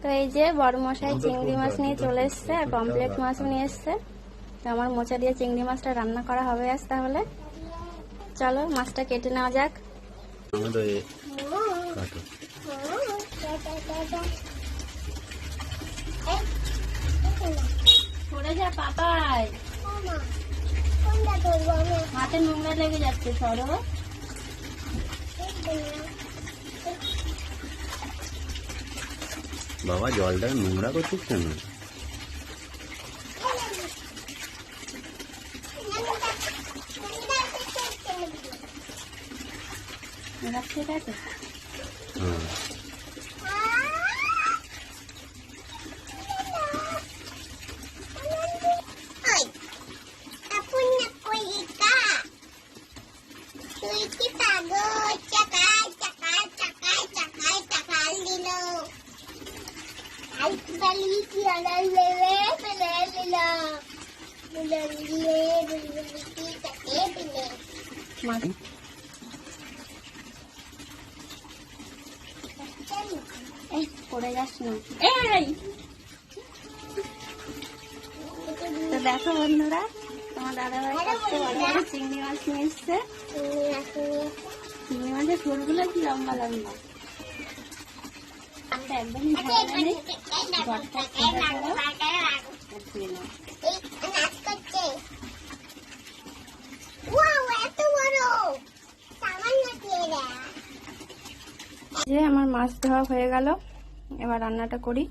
তো এই যে বড় মশাই চিংড়ি মাছ নিয়ে চলে এসছে আর পমফ্রেট মাছও নিয়ে এসছে। তো আমার মোচা দিয়ে চিংড়ি মাছটা রান্না করা হবে আজ। তাহলে চলো মাছটা কেটে নেওয়া যাক। পড়ে যা পাপাই, হাতে নোংরা লেগে যাচ্ছে। সরো বাবা, জলটা নোংরা করছিস কেন? ঠিক আছে। পড়ে যাস না। তো দেখো বন্ধুরা, তোমার দাদাভাই কত বড় বড় চিংড়ি মাছ নিয়ে এসছে। চিংড়ি মাছের ঝোলগুলো কি লম্বা লম্বা, একদমই ঝামেলা নেই। ঘরটা যে আমার মাছ ধোয়া হয়ে গেল, এবার রান্নাটা করি।